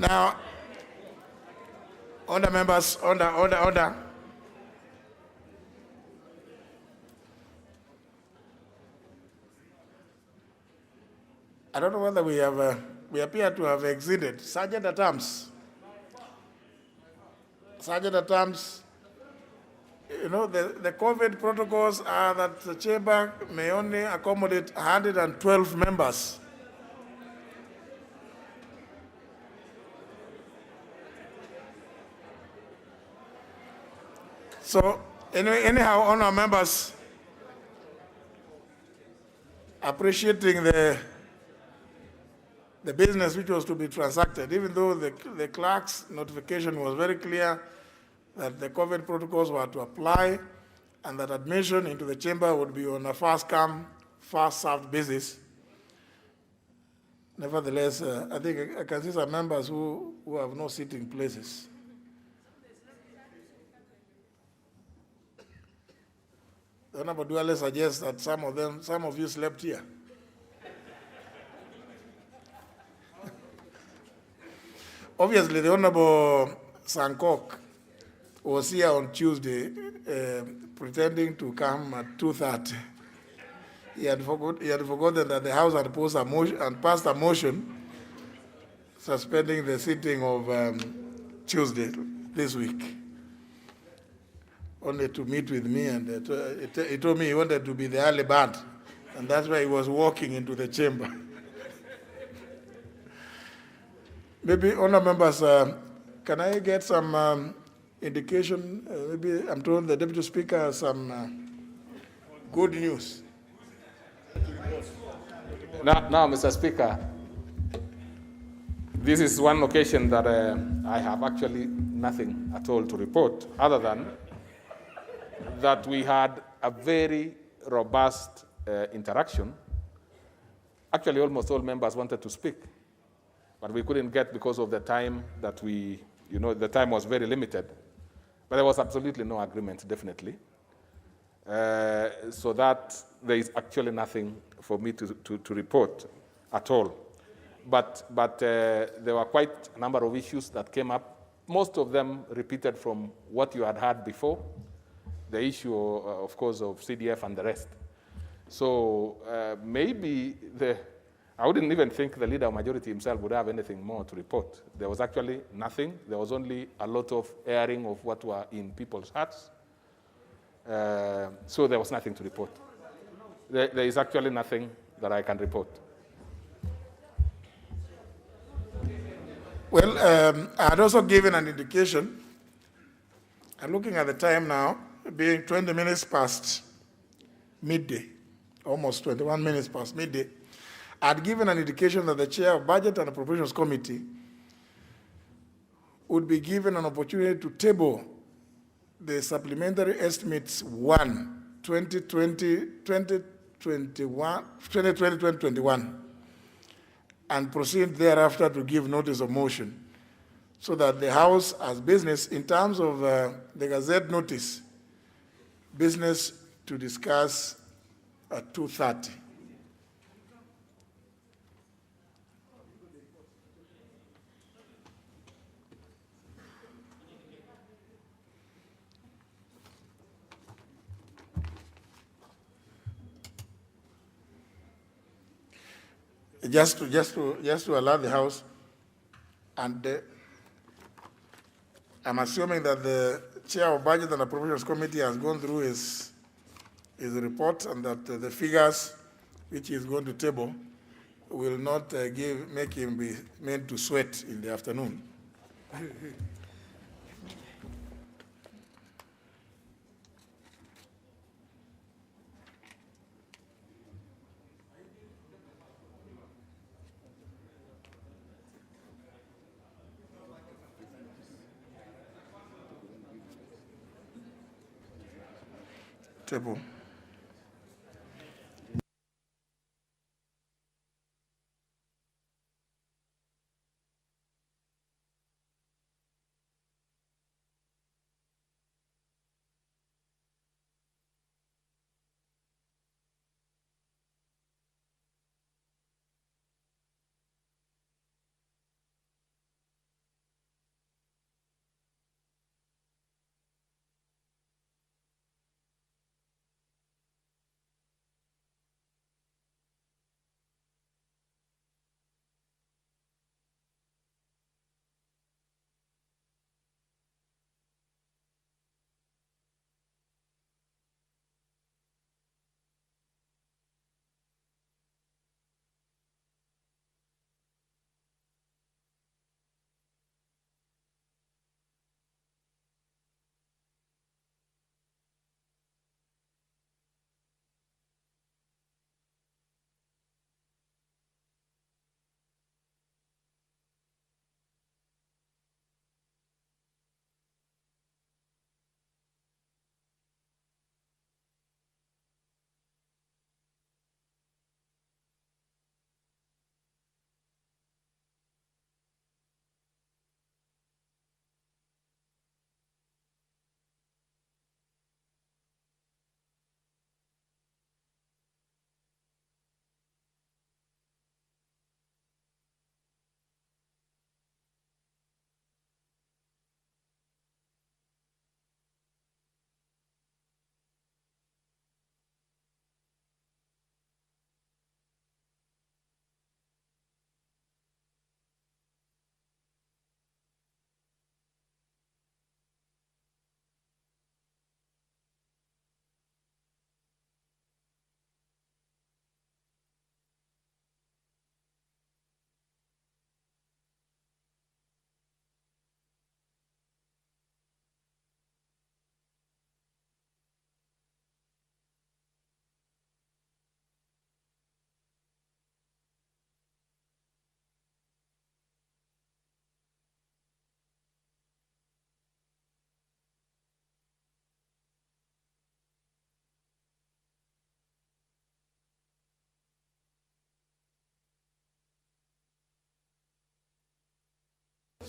Now, order members, order. I don't know whether we appear to have exceeded. Sergeant at arms. Sergeant at arms, you know, the COVID protocols are that the chamber may only accommodate 112 members. So, anyhow, honor members, appreciating the business which was to be transacted, even though the clerk's notification was very clear that the COVID protocols were to apply and that admission into the chamber would be on a first-come, first-served basis. Nevertheless, I think I can see some members who have no sitting places. The Honorable Duale suggests that some of you slept here. Obviously, the Honorable Sankok was here on Tuesday pretending to come at 2:30. He had forgotten that the House had passed a motion suspending the sitting of Tuesday this week, only to meet with me, and he told me he wanted to be the early bird, and that's why he was walking into the chamber. Maybe, honor members, can I get some indication? Maybe I'm told the Deputy Speaker has some good news. Now, Mr. Speaker, this is one occasion that I have actually nothing at all to report, other than that we had a very robust interaction. Actually, almost all members wanted to speak, but we couldn't get because of the time that the time was very limited. But there was absolutely no agreement, definitely. So that there is actually nothing for me to report at all. But there were quite a number of issues that came up, most of them repeated from what you had heard before, the issue, of course, of CDF and the rest. So maybe I wouldn't even think the leader of majority himself would have anything more to report. There was actually nothing. There was only a lot of airing of what were in people's hearts. So there was nothing to report. There is actually nothing that I can report. Well, I had also given an indication. I'm looking at the time now, being 20 minutes past midday, almost 21 minutes past midday. I had given an indication that the chair of Budget and Appropriations Committee would be given an opportunity to table the Supplementary Estimates 1, 2020-2021, and proceed thereafter to give notice of motion, so that the House has business in terms of the Gazette notice, business to discuss at 2:30. Just to allow the House, and I'm assuming that the chair of Budget and Appropriations Committee has gone through his report, and that the figures which he is going to table will not make him be made to sweat in the afternoon. Table.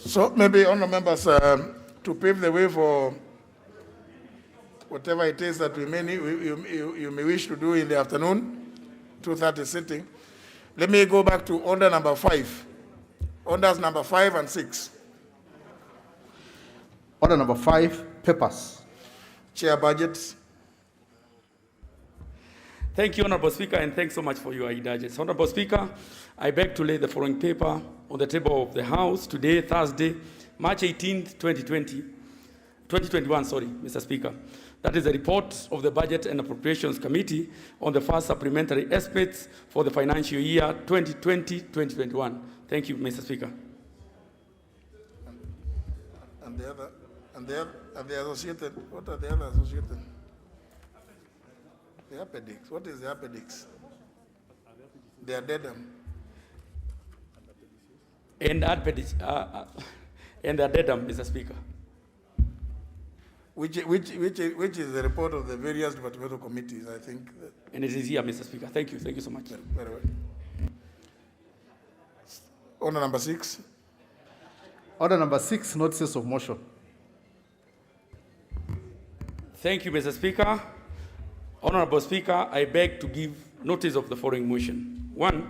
So maybe, honourable members, to pave the way for whatever it is that you may wish to do in the afternoon, 2:30 sitting, let me go back to order number 5. Orders number 5 and 6. Order number 5, papers. Chair, budgets. Thank you, Honorable Speaker, and thanks so much for your indulgence. Honorable Speaker, I beg to lay the following paper on the table of the House today, Thursday, March 18th, 2021, Mr. Speaker. That is the report of the Budget and Appropriations Committee on the first supplementary estimates for the financial year 2020-2021. Thank you, Mr. Speaker. And the associated, what are the other associated? The appendix. What is the appendix? The addendum. And appendix, and addendum, Mr. Speaker. Which is the report of the various departmental committees, I think. And it is here, Mr. Speaker. Thank you so much. Very well. Order number 6. Order number 6, notices of motion. Thank you, Mr. Speaker. Honorable Speaker, I beg to give notice of the following motion. 1,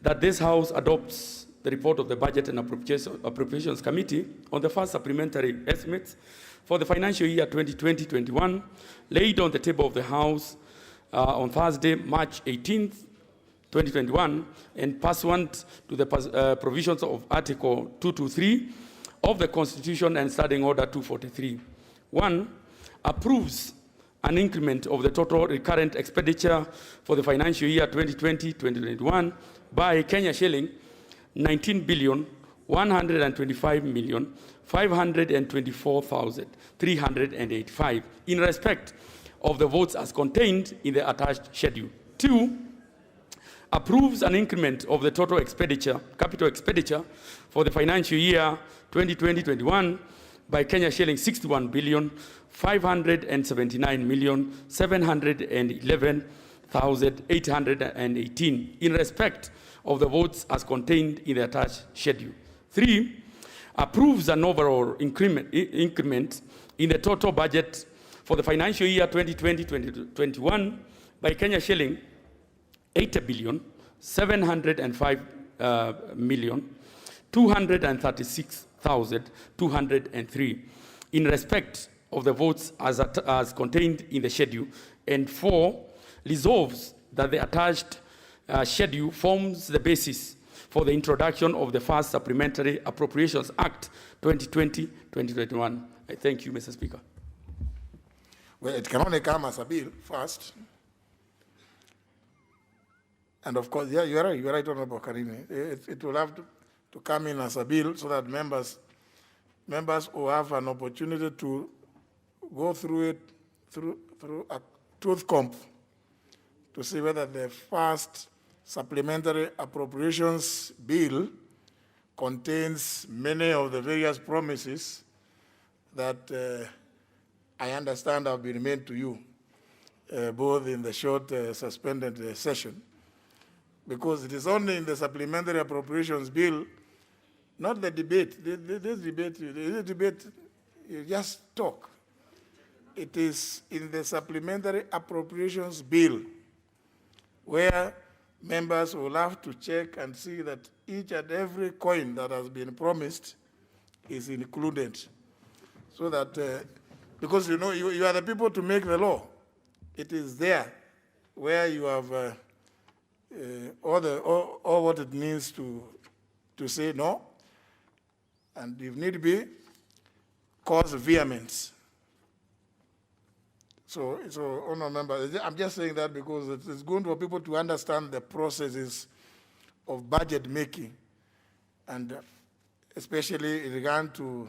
that this House adopts the report of the Budget and Appropriations Committee on the first supplementary estimates for the financial year 2020-21, laid on the table of the House on Thursday, March 18th, 2021, and pursuant to the provisions of Article 223 of the Constitution and Standing Order 243. 1, approves an increment of the total recurrent expenditure for the financial year 2020-2021 by Kenya shilling 19,125,524,385 in respect of the votes as contained in the attached schedule. 2, approves an increment of the total expenditure, capital expenditure for the financial year 2020-21 by Kenya shilling 61,579,711,818 in respect of the votes as contained in the attached schedule. 3, approves an overall increment in the total budget for the financial year 2020-2021 by Kenya shilling 80,705,236,203 in respect of the votes as contained in the schedule. And 4, resolves that the attached schedule forms the basis for the introduction of the first Supplementary Appropriations Act 2020-2021. I thank you, Mr. Speaker. Well, it can only come as a bill first. And of course, yeah, you're right, Honorable Karini. It will have to come in as a bill so that members will have an opportunity to go through it through a tooth comb to see whether the first supplementary appropriations bill contains many of the various promises that I understand have been made to you, both in the short suspended session, because it is only in the supplementary appropriations bill, not the debate. This debate, you just talk. It is in the supplementary appropriations bill where members will have to check and see that each and every coin that has been promised is included. So that, because you know, you are the people to make the law. It is there where you have all what it means to say no, and if need be, cause vehemence. So, honourable members, I'm just saying that because it's good for people to understand the processes of budget making, and especially in regard to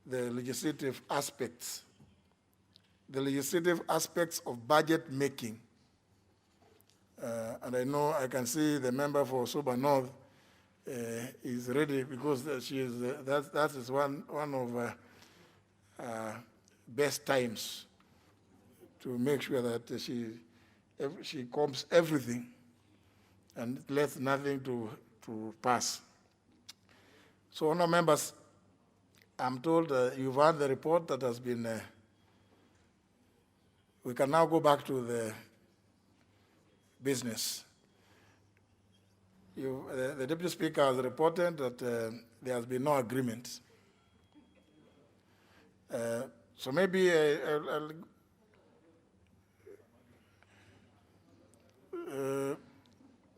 the legislative aspects. The legislative aspects of budget making. And I know I can see the member for Soba North is ready, because she is that is one of best times to make sure that she combs everything and lets nothing to pass. So, honourable members, I'm told you've heard the report that has been. We can now go back to the business. The Deputy Speaker has reported that there has been no agreement. So maybe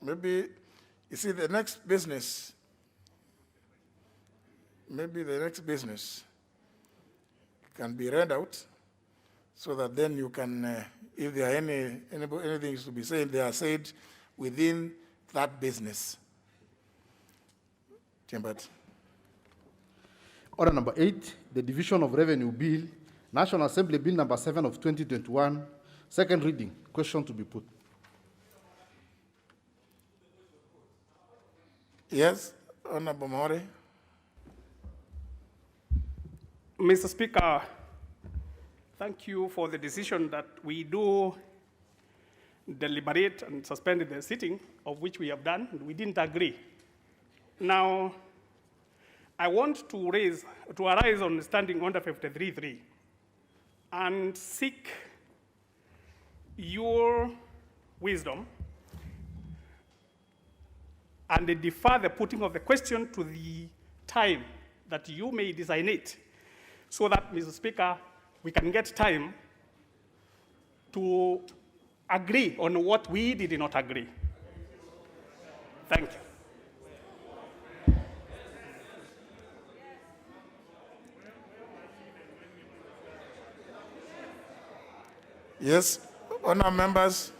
maybe, you see, the next business, maybe the next business can be read out so that then you can, if there are anything to be said, they are said within that business. Chambers. Order number 8, the Division of Revenue Bill, National Assembly Bill number 7 of 2021, second reading. Question to be put. Yes, Honorable Mori. Mr. Speaker, thank you for the decision that we do deliberate and suspend the sitting, of which we have done. We didn't agree. Now, I want to arise on standing under 53.3 and seek your wisdom and defer the putting of the question to the time that you may designate, so that, Mr. Speaker, we can get time to agree on what we did not agree. Thank you. Yes, honourable members.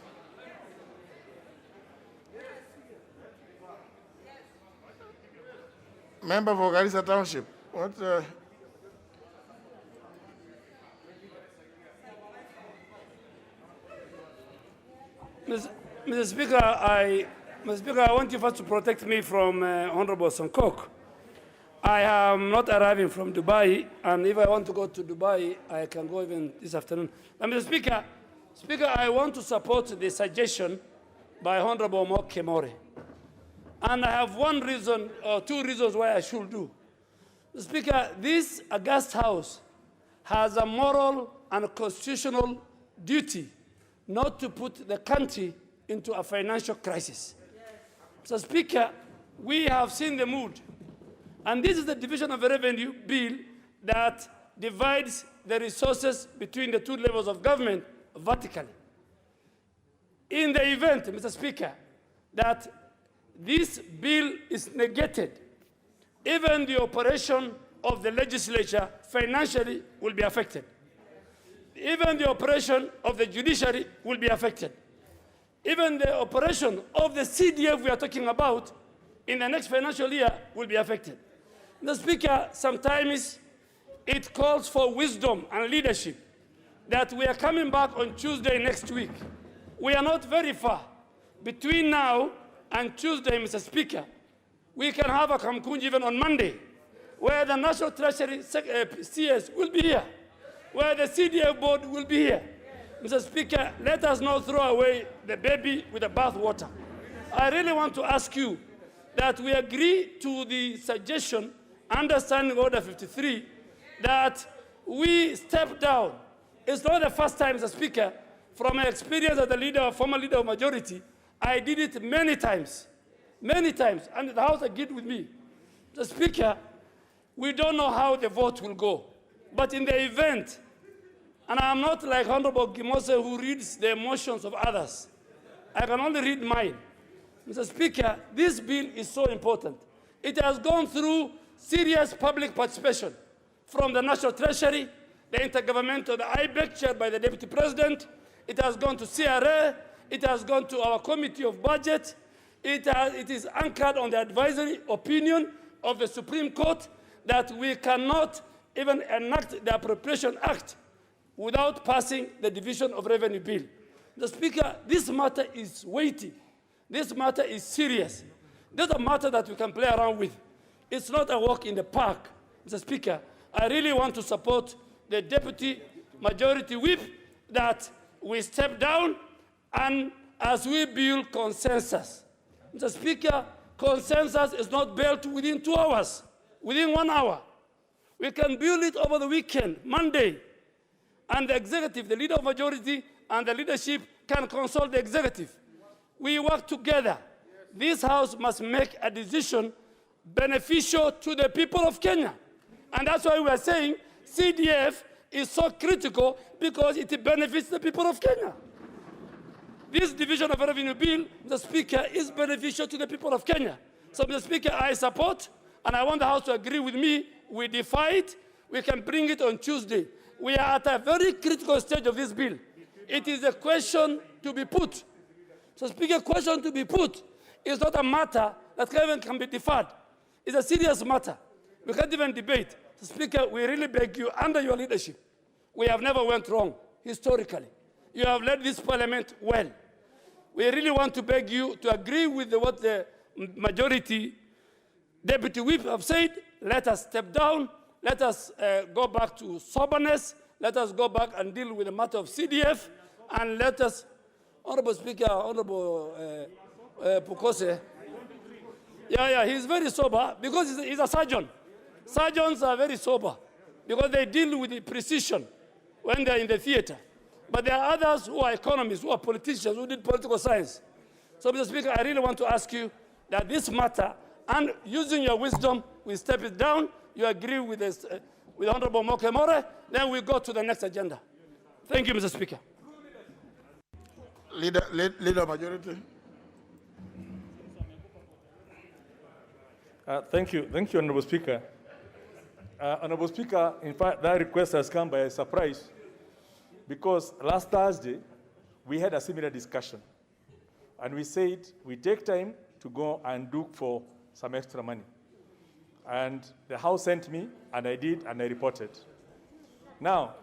Member for Garissa Township, what? Mr. Speaker, I want you first to protect me from Honorable Sankok. I am not arriving from Dubai, and if I want to go to Dubai, I can go even this afternoon. And Mr. Speaker, I want to support the suggestion by Honorable Mokemore. And I have one reason, or two reasons why I should do. Mr. Speaker, this august house has a moral and constitutional duty not to put the country into a financial crisis. Mr. Speaker, we have seen the mood. And this is the Division of Revenue Bill that divides the resources between the two levels of government vertically. In the event, Mr. Speaker, that this bill is negated, even the operation of the legislature financially will be affected. Even the operation of the judiciary will be affected. Even the operation of the CDF we are talking about in the next financial year will be affected. Mr. Speaker, sometimes it calls for wisdom and leadership that we are coming back on Tuesday next week. We are not very far. Between now and Tuesday, Mr. Speaker, we can have a Kamkunji even on Monday, where the National Treasury CS will be here, where the CDF board will be here. Mr. Speaker, let us not throw away the baby with the bathwater. I really want to ask you that we agree to the suggestion under Standing Order 53 that we step down. It's not the first time, Mr. Speaker, from my experience as the former leader of majority, I did it many times, and the House agreed with me. Mr. Speaker, we don't know how the vote will go, but in the event, and I'm not like Honorable Gimose who reads the emotions of others, I can only read mine. Mr. Speaker, this bill is so important. It has gone through serious public participation from the National Treasury, the Intergovernmental, the IBEC chaired by the Deputy President. It has gone to CRA. It has gone to our Committee of Budget. It is anchored on the advisory opinion of the Supreme Court that we cannot even enact the Appropriation Act without passing the Division of Revenue Bill. The Speaker, this matter is weighty. This matter is serious. This is a matter that we can play around with. It's not a walk in the park. Mr. Speaker, I really want to support the Deputy Majority Whip that we step down and as we build consensus. Mr. Speaker, consensus is not built within 2 hours. within 1 hour. We can build it over the weekend, Monday. And the executive, the leader of majority, and the leadership can consult the executive. We work together. This House must make a decision beneficial to the people of Kenya. And that's why we are saying CDF is so critical, because it benefits the people of Kenya. This division of revenue bill, Mr. Speaker, is beneficial to the people of Kenya. So, Mr. Speaker, I support, and I want the House to agree with me. We defy it. We can bring it on Tuesday. We are at a very critical stage of this bill. It is a question to be put. So, Speaker, question to be put is not a matter that even can be deferred. It's a serious matter. We can't even debate. So, Speaker, we really beg you, under your leadership, we have never went wrong, historically. You have led this parliament well. We really want to beg you to agree with what the majority deputy whip have said. Let us step down. Let us go back to soberness. Let us go back and deal with the matter of CDF. And let us, Honorable Speaker, Honorable Pukose. Yeah, he's very sober because he's a surgeon. Surgeons are very sober because they deal with the precision when they're in the theater. But there are others who are economists, who are politicians, who did political science. So, Mr. Speaker, I really want to ask you that this matter, and using your wisdom, we step it down. You agree with this, with Honorable Mokemore, then we go to the next agenda. Thank you, Mr. Speaker. Leader Majority. Thank you, Honorable Speaker. Honorable Speaker, in fact, that request has come by surprise, because last Thursday, we had a similar discussion. And we said, we take time to go and look for some extra money. And the House sent me, and I did, and I reported. Now,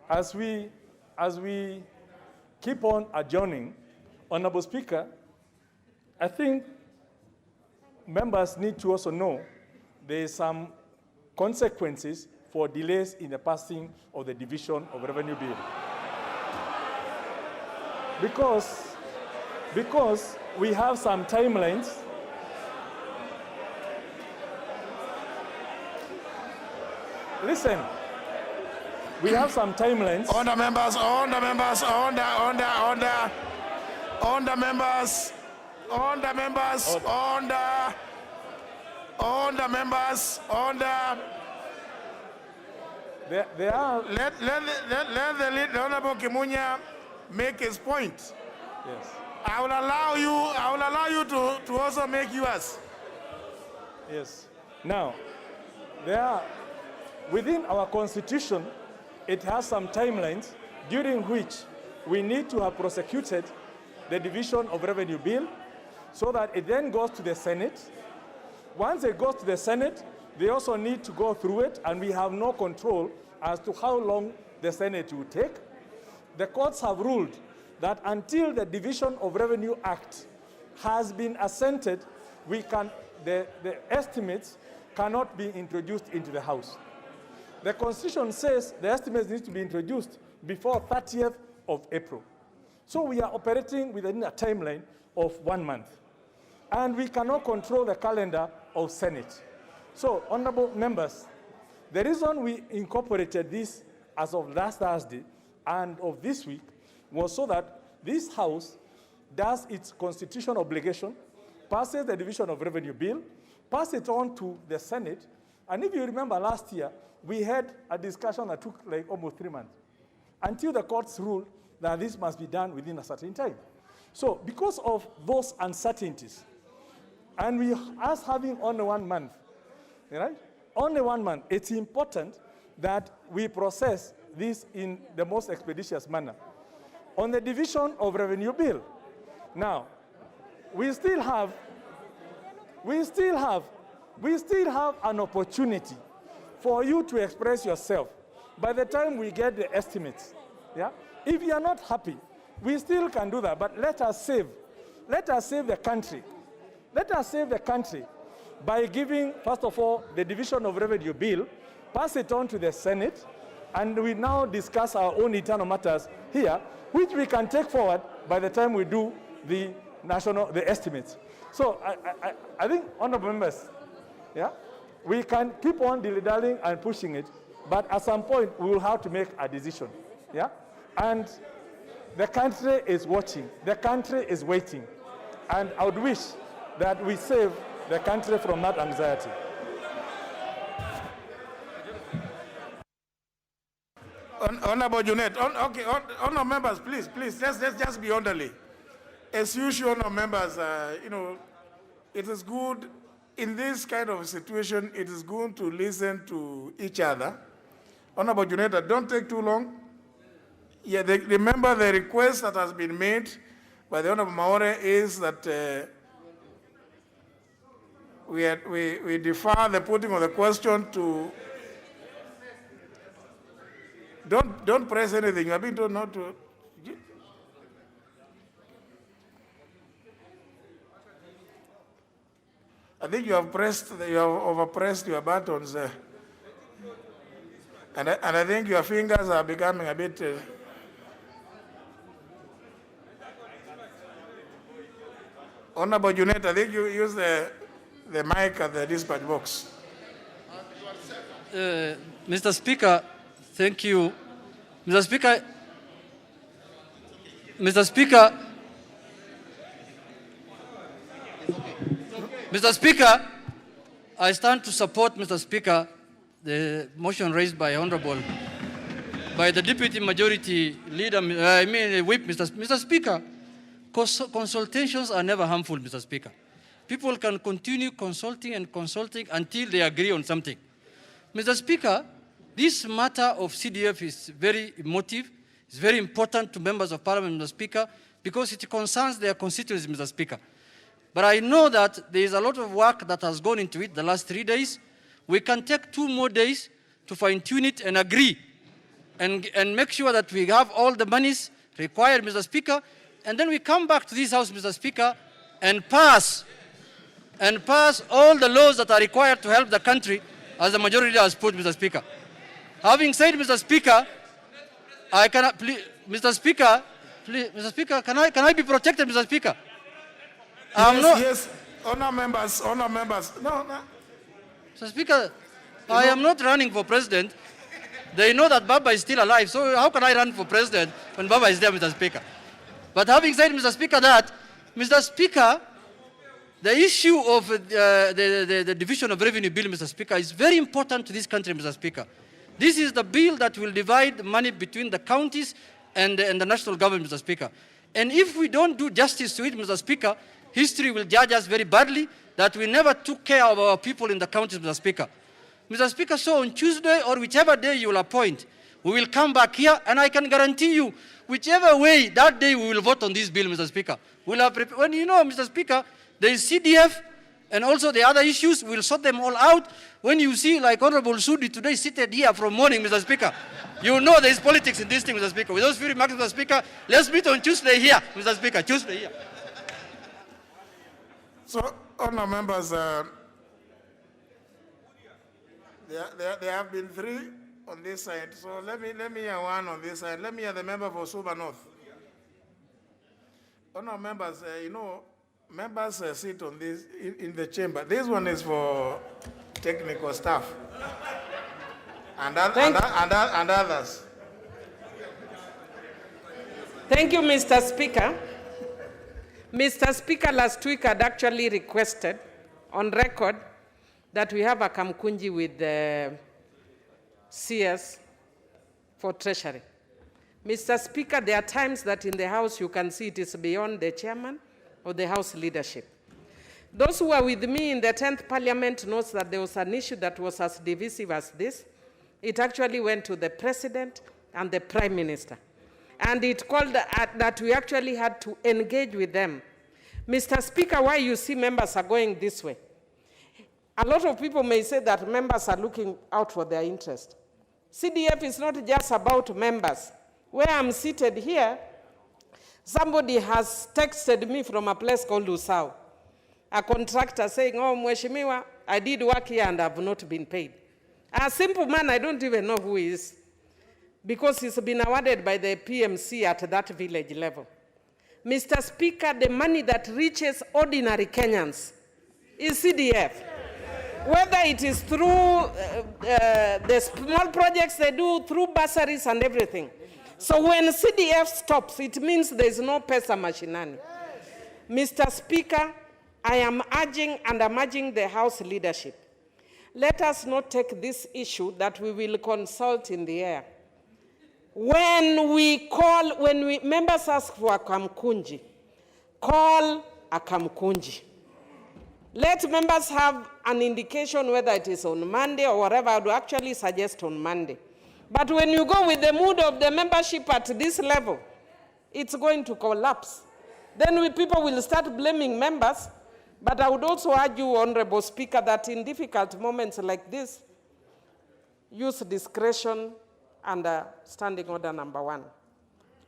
as we keep on adjourning, Honorable Speaker, I think members need to also know there is some consequences for delays in the passing of the Division of Revenue Bill. Because we have some timelines. Listen, we have some timelines. On the members, on the members, on the members, on the members, on the members, on the. There are. Let the Honorable Kimunya make his point. Yes. I will allow you to also make yours. Yes. Now, there are, within our constitution, it has some timelines during which we need to have prosecuted the Division of Revenue Bill so that it then goes to the Senate. Once it goes to the Senate, they also need to go through it, and we have no control as to how long the Senate will take. The courts have ruled that until the Division of Revenue Act has been assented, the estimates cannot be introduced into the House. The Constitution says the estimates need to be introduced before 30th of April. So we are operating within a timeline of 1 month. And we cannot control the calendar of Senate. So, honorable members, the reason we incorporated this as of last Thursday and of this week was so that this House does its constitutional obligation, passes the Division of Revenue Bill, passes it on to the Senate, and if you remember last year, we had a discussion that took like almost 3 months until the courts ruled that this must be done within a certain time. So because of those uncertainties, and us having only 1 month, right? Only 1 month, it's important that we process this in the most expeditious manner. On the Division of Revenue Bill, now, we still have an opportunity for you to express yourself by the time we get the estimates. Yeah? If you are not happy, we still can do that, but let us save the country. Let us save the country by giving, first of all, the Division of Revenue Bill, pass it on to the Senate, and we now discuss our own internal matters here, which we can take forward by the time we do the estimates. So I think, honorable members, yeah, We can keep on dilly-dallying and pushing it, but at some point we will have to make a decision. Yeah? And the country is watching. The country is waiting. And I would wish that we save the country from that anxiety. Honorable Junet, honorable members, please, let's just be orderly. As usual, honorable members, it is good in this kind of situation. It is good to listen to each other. Honorable Junet, don't take too long. Yeah, remember the request that has been made by the Honorable Maore is that we defer the putting of the question to. Don't press anything. I've been told not to. I think you have overpressed your buttons, and I think your fingers are becoming a bit. Honorable Junet, I think you use the mic at the dispatch box. Mr. Speaker, thank you. Mr. Speaker, I stand to support, Mr. Speaker, the motion raised by the Deputy Majority Leader, Whip, Mr. Speaker. Consultations are never harmful, Mr. Speaker. People can continue consulting until they agree on something. Mr. Speaker, this matter of CDF is very emotive. It's very important to members of Parliament, Mr. Speaker, because it concerns their constituencies, Mr. Speaker. But I know that there is a lot of work that has gone into it the last 3 days. We can take 2 more days to fine-tune it and agree and make sure that we have all the monies required, Mr. Speaker, and then we come back to this House, Mr. Speaker, and pass all the laws that are required to help the country, as the majority leader has put, Mr. Speaker. Having said, Mr. Speaker, I cannot, please, Mr. Speaker, can I be protected, Mr. Speaker? Yes, honor members. No. Mr. Speaker, I am not running for president. They know that Baba is still alive, so how can I run for president when Baba is there, Mr. Speaker? But having said, Mr. Speaker, that, Mr. Speaker, the issue of the division of revenue bill, Mr. Speaker, is very important to this country, Mr. Speaker. This is the bill that will divide money between the counties and the national government, Mr. Speaker. And if we don't do justice to it, Mr. Speaker, history will judge us very badly that we never took care of our people in the counties, Mr. Speaker. Mr. Speaker, so on Tuesday or whichever day you will appoint, we will come back here, and I can guarantee you, whichever way, that day we will vote on this bill, Mr. Speaker. We'll have when you know, Mr. Speaker, there is CDF and also the other issues, we'll sort them all out. When you see, like Honorable Sudi today seated here from morning, Mr. Speaker, you know there is politics in this thing, Mr. Speaker. With those few remarks, Mr. Speaker, let's meet on Tuesday here, Mr. Speaker, Tuesday here. So, honour members, there have been 3 on this side. So let me hear 1 on this side. Let me hear the member for Suba North. Honour members, members sit on this in the chamber. This one is for technical staff and others. Thank you, Mr. Speaker. Mr. Speaker, last week I'd actually requested on record that we have a Kamkunji with the CS for Treasury. Mr. Speaker, there are times that in the House you can see it is beyond the chairman or the House leadership. Those who were with me in the 10th Parliament knows that there was an issue that was as divisive as this. It actually went to the President and the Prime Minister. And it called that we actually had to engage with them. Mr. Speaker, why you see members are going this way? A lot of people may say that members are looking out for their interest. CDF is not just about members. Where I'm seated here, somebody has texted me from a place called Usau, a contractor saying, oh, Mweshimiwa, I did work here and have not been paid. A simple man, I don't even know who he is, because he's been awarded by the PMC at that village level. Mr. Speaker, the money that reaches ordinary Kenyans is CDF. whether it is through the small projects they do, through bursaries and everything. So when CDF stops, it means there's no pesa machinani. Mr. Speaker, I am urging and I'm urging the House leadership. Let us not take this issue that we will consult in the air. When members ask for a kamkunji, call a kamkunji. Let members have an indication whether it is on Monday or whatever. I would actually suggest on Monday. But when you go with the mood of the membership at this level, it's going to collapse. Then people will start blaming members. But I would also argue, Honorable Speaker, that in difficult moments like this, use discretion under Standing Order number 1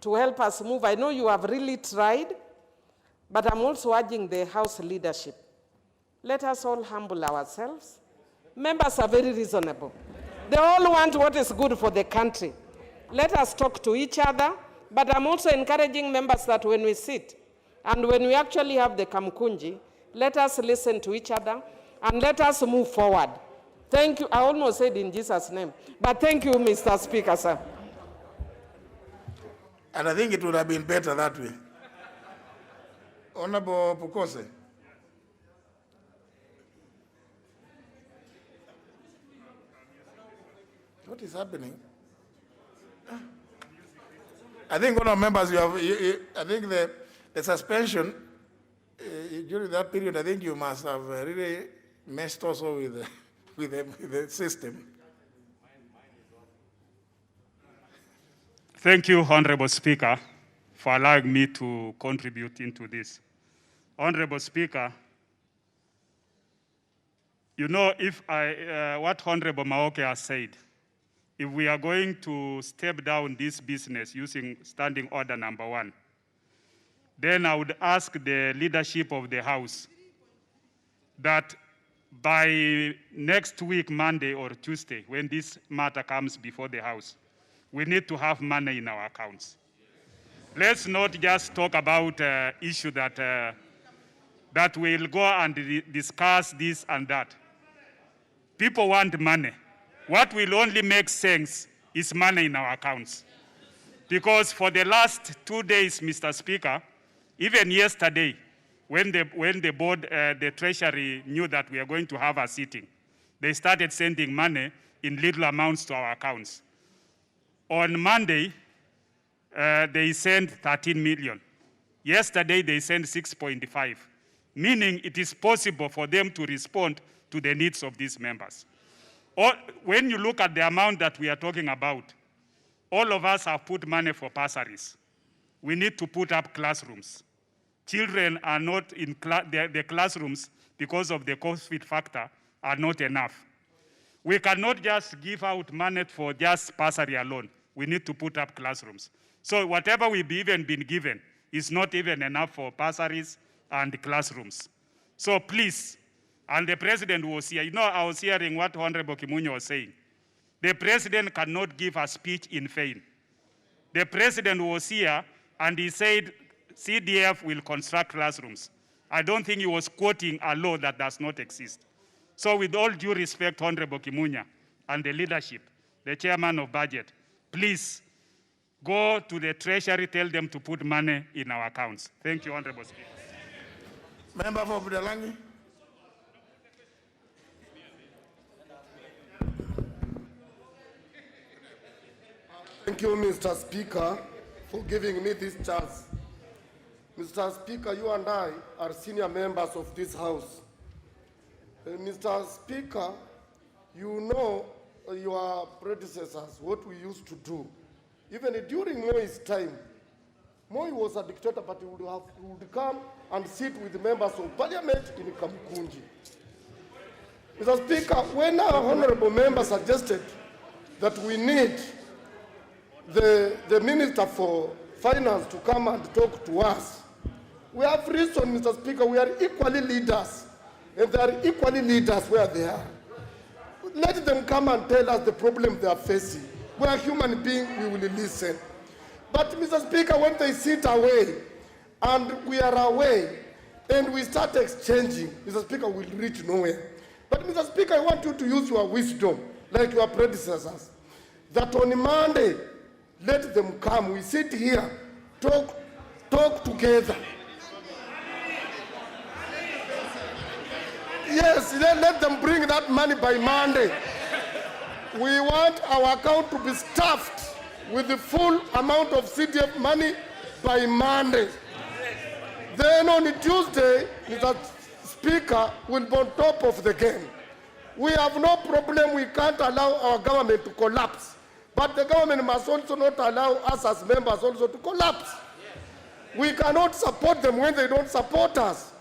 to help us move. I know you have really tried, but I'm also urging the House leadership. Let us all humble ourselves. Members are very reasonable. They all want what is good for the country. Let us talk to each other, but I'm also encouraging members that when we sit and when we actually have the kamkunji, let us listen to each other and let us move forward. Thank you. I almost said in Jesus' name, but thank you, Mr. Speaker, sir. And I think it would have been better that way. Honorable Pukose. What is happening? I think one of members, I think the suspension during that period, I think you must have really messed also with the system. Thank you, Honorable Speaker, for allowing me to contribute into this. Honorable Speaker, you know, if what Honorable Maoke has said, if we are going to step down this business using Standing Order number 1, then I would ask the leadership of the House that by next week, Monday or Tuesday, when this matter comes before the House, we need to have money in our accounts. Let's not just talk about issue that we'll go and discuss this and that. People want money. What will only make sense is money in our accounts. Because for the last 2 days, Mr. Speaker, even yesterday, when the board, the Treasury knew that we are going to have a sitting, they started sending money in little amounts to our accounts. On Monday, they sent 13 million. Yesterday, they sent 6.5, meaning it is possible for them to respond to the needs of these members. Or when you look at the amount that we are talking about, all of us have put money for bursaries. We need to put up classrooms. Children are not in the classrooms because of the COVID factor are not enough. We cannot just give out money for just bursary alone. We need to put up classrooms. So whatever we've even been given is not even enough for bursaries and classrooms. So please, and the president was here. You know, I was hearing what Honorable Kimunyo was saying. The president cannot give a speech in vain. The president was here and he said CDF will construct classrooms. I don't think he was quoting a law that does not exist. So with all due respect, Honorable Kimunya and the leadership, the chairman of budget, please go to the Treasury, tell them to put money in our accounts. Thank you, Honorable Speaker. Member for Budalangi. Thank you, Mr. Speaker, for giving me this chance. Mr. Speaker, you and I are senior members of this House. Mr. Speaker, you know your predecessors, what we used to do. Even during Moi's time, Moi was a dictator, but he would come and sit with the members of parliament in Kamkunji. Mr. Speaker, when our honorable member suggested that we need the Minister for Finance to come and talk to us, we have reason, Mr. Speaker, we are equally leaders, and they are equally leaders where they are. Let them come and tell us the problem they are facing. We are human beings, we will listen. But, Mr. Speaker, when they sit away, and we are away, and we start exchanging, Mr. Speaker, we'll reach nowhere. But Mr. Speaker, I want you to use your wisdom, like your predecessors, that on Monday, let them come. We sit here, talk together. Yes, let them bring that money by Monday. We want our account to be stuffed with the full amount of CDF money by Monday. Then on Tuesday, Mr. Speaker will be on top of the game. We have no problem. We can't allow our government to collapse. But the government must also not allow us as members also to collapse. We cannot support them when they don't support us.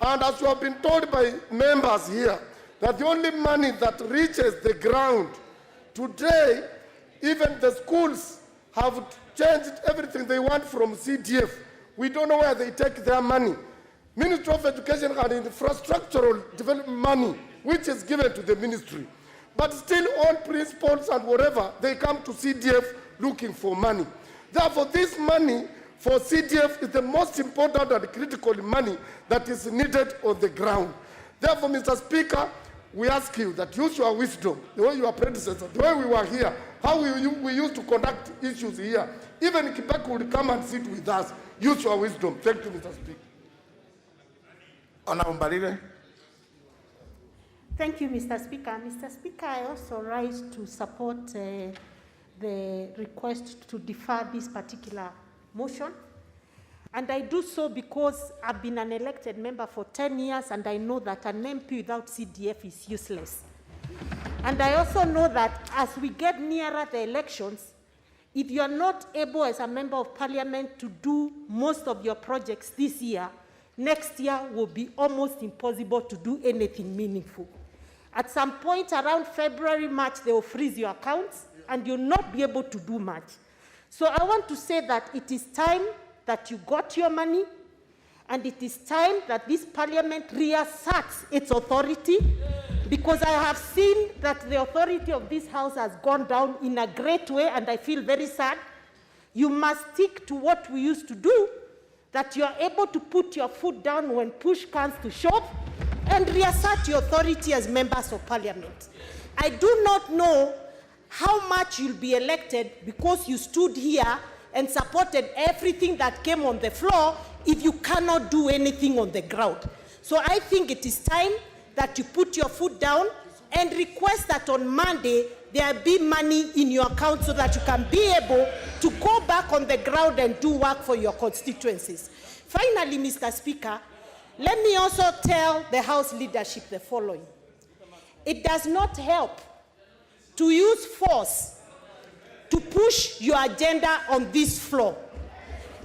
And as you have been told by members here, that the only money that reaches the ground today, even the schools have changed everything they want from CDF. We don't know where they take their money. Ministry of Education and infrastructural development money, which is given to the ministry. But still on principles and whatever, they come to CDF looking for money. Therefore, this money for CDF is the most important and critical money that is needed on the ground. Therefore, Mr. Speaker, we ask you that use your wisdom, the way your predecessor, the way we were here, how we used to conduct issues here. Even Quebec would come and sit with us. Use your wisdom. Thank you, Mr. Speaker. Honorable Mbalile. Thank you, Mr. Speaker. Mr. Speaker, I also rise to support the request to defer this particular motion. And I do so because I've been an elected member for 10 years and I know that an MP without CDF is useless. And I also know that as we get nearer the elections, if you are not able as a member of parliament to do most of your projects this year, next year will be almost impossible to do anything meaningful. At some point around February, March, they will freeze your accounts and you'll not be able to do much. So I want to say that it is time that you got your money, and it is time that this parliament reasserts its authority, because I have seen that the authority of this house has gone down in a great way, and I feel very sad. You must stick to what we used to do, that you are able to put your foot down when push comes to shove, and reassert your authority as members of parliament. I do not know how much you'll be elected because you stood here and supported everything that came on the floor if you cannot do anything on the ground. So I think it is time that you put your foot down and request that on Monday there be money in your account so that you can be able to go back on the ground and do work for your constituencies. Finally, Mr. Speaker, let me also tell the House leadership the following. It does not help to use force to push your agenda on this floor.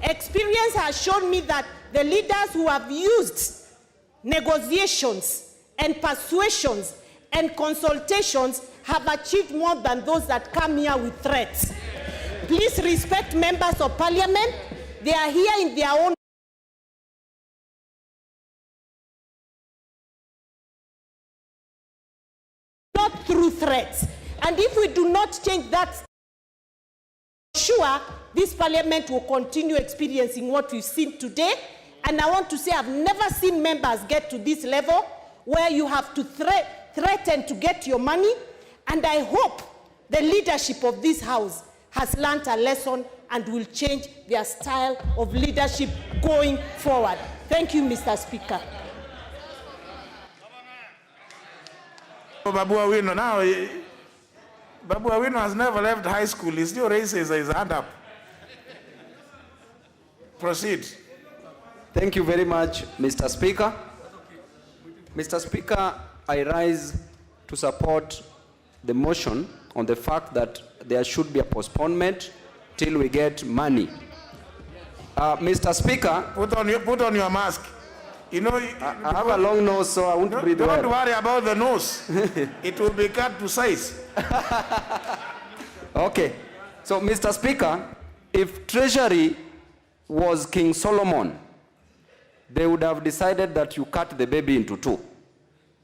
Experience has shown me that the leaders who have used negotiations and persuasions and consultations have achieved more than those that come here with threats. Please respect members of parliament. They are here in their own not through threats. And if we do not change that, sure, this parliament will continue experiencing what we've seen today. And I want to say I've never seen members get to this level where you have to threaten to get your money. And I hope the leadership of this house has learned a lesson and will change their style of leadership going forward. Thank you, Mr. Speaker. Babu Awino, now, Babu Awino has never left high school. He still raises his hand up. Proceed. Thank you very much, Mr. Speaker. Mr. Speaker, I rise to support the motion on the fact that there should be a postponement till we get money. Mr. Speaker, put on your mask. You know, I have a long nose, so I won't breathe well. Don't worry about the nose. It will be cut to size. Okay. So, Mr. Speaker, if Treasury was King Solomon, they would have decided that you cut the baby into two.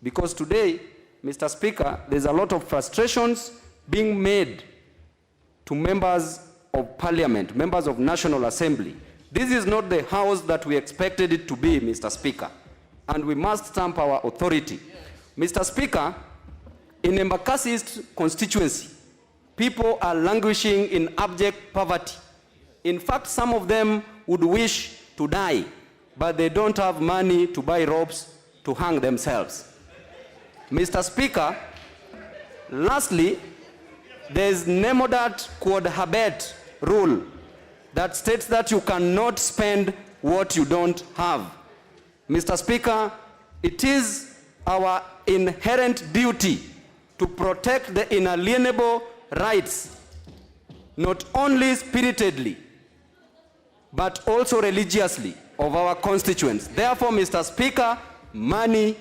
Because today, Mr. Speaker, there's a lot of frustrations being made to members of parliament, members of National Assembly. This is not the house that we expected it to be, Mr. Speaker. And we must stamp our authority. Mr. Speaker, in Embakasi East constituency, people are languishing in abject poverty. In fact, some of them would wish to die, but they don't have money to buy ropes to hang themselves. Mr. Speaker, lastly, there is Nemodat Quod Habet rule that states that you cannot spend what you don't have. Mr. Speaker, it is our inherent duty to protect the inalienable rights, not only spiritedly, but also religiously, of our constituents. Therefore, Mr. Speaker, money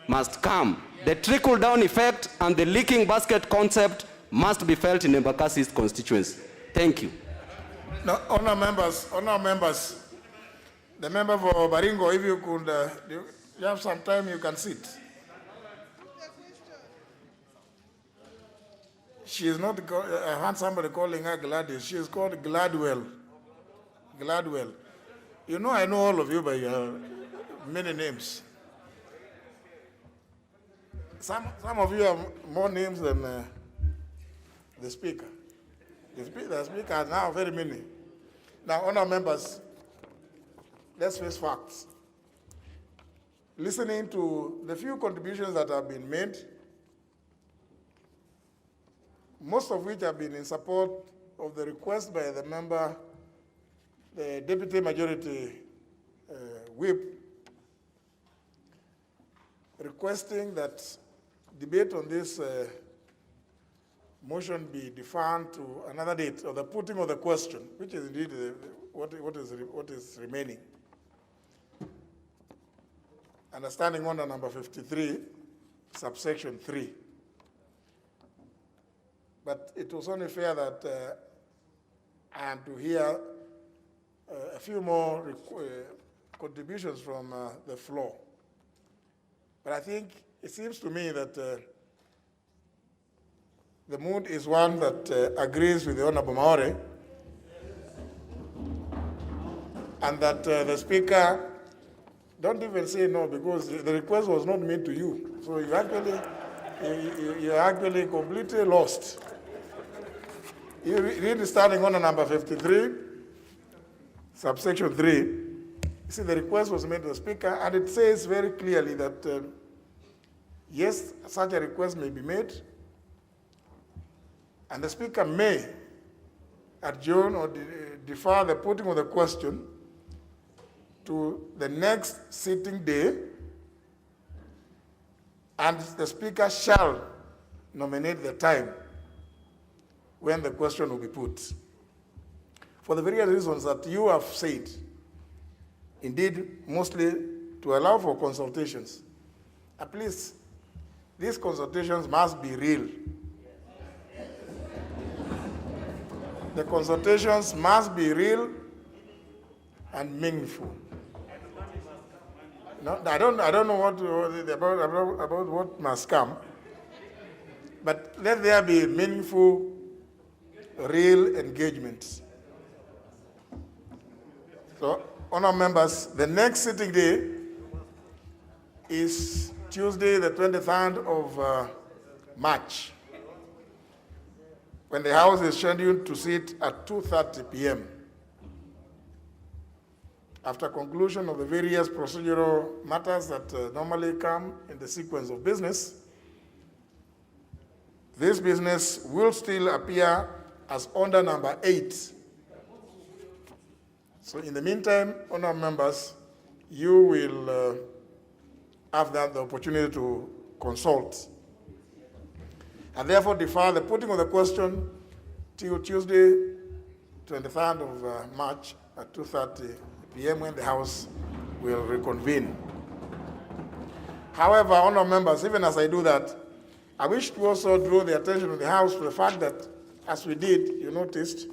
must come. The trickle-down effect and the leaking basket concept must be felt in Embakasi East constituency. Thank you. Now, honor members, the member for Baringo, if you could, you have some time, you can sit. She is not, I heard somebody calling her Gladys. She is called Gladwell. Gladwell. You know, I know all of you by your many names. Some of you have more names than the Speaker. The Speaker has now very many. Now, honor members, let's face facts. Listening to the few contributions that have been made, most of which have been in support of the request by the member, the Deputy Majority Whip, requesting that debate on this motion be deferred to another date, or the putting of the question, which is indeed what is remaining. Understanding under number 53, subsection 3. But it was only fair that I am to hear a few more contributions from the floor. But I think it seems to me that the mood is one that agrees with the Honorable Maore, and that the Speaker, don't even say no, because the request was not made to you. So you're actually completely lost. You read starting on number 53, subsection 3. You see, the request was made to the Speaker, and it says very clearly that, yes, such a request may be made, and the Speaker may adjourn or defer the putting of the question to the next sitting day, and the Speaker shall nominate the time when the question will be put. For the various reasons that you have said, indeed, mostly to allow for consultations. Please, these consultations must be real. The consultations must be real and meaningful. No, I don't know about what must come, but let there be meaningful, real engagement. So, honor members, the next sitting day is Tuesday, the 23rd of March, when the House is scheduled to sit at 2:30 p.m. After conclusion of the various procedural matters that normally come in the sequence of business, this business will still appear as order number 8. So in the meantime, honor members, you will have the opportunity to consult. And therefore defer the putting of the question till Tuesday, 23rd of March at 2:30 p.m. when the House will reconvene. However, honor members, even as I do that, I wish to also draw the attention of the House to the fact that, as we did, you noticed,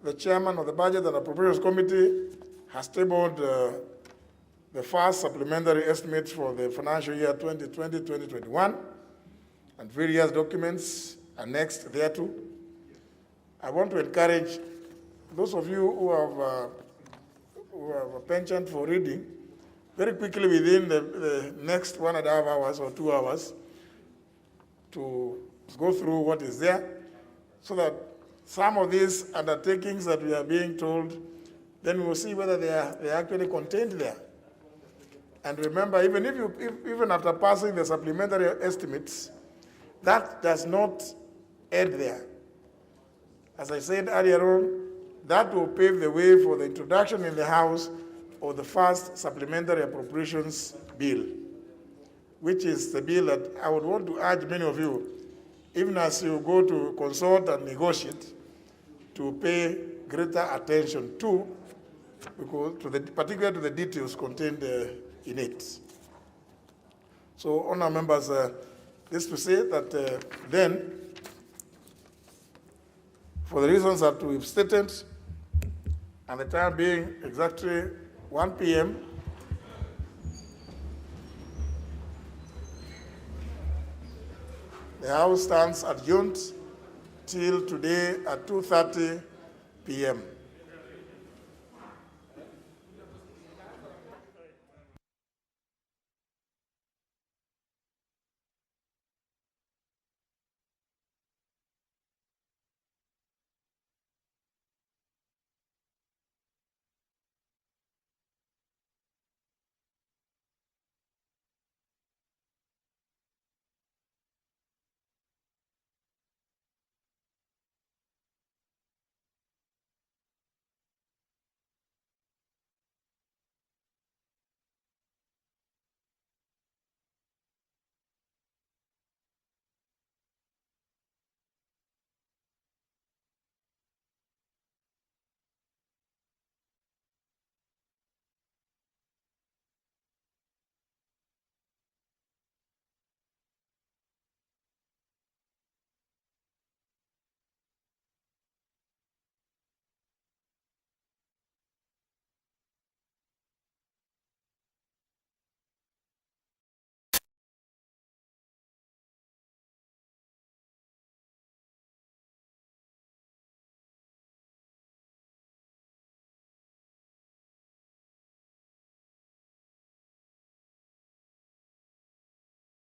the chairman of the Budget and Appropriations Committee has tabled the first supplementary estimates for the financial year 2020-2021, and various documents annexed thereto. I want to encourage those of you who have a penchant for reading, very quickly within the next 1.5 hours or 2 hours to go through what is there, so that some of these undertakings that we are being told, then we will see whether they are actually contained there. And remember, even after passing the supplementary estimates, that does not end there. As I said earlier on, that will pave the way for the introduction in the House of the first supplementary appropriations bill, which is the bill that I would want to urge many of you, even as you go to consult and negotiate, to pay greater attention to, because particularly to the details contained in it. So, honourable members, this to say that then, for the reasons that we've stated, and the time being exactly 1 p.m., the House stands adjourned till today at 2:30 p.m.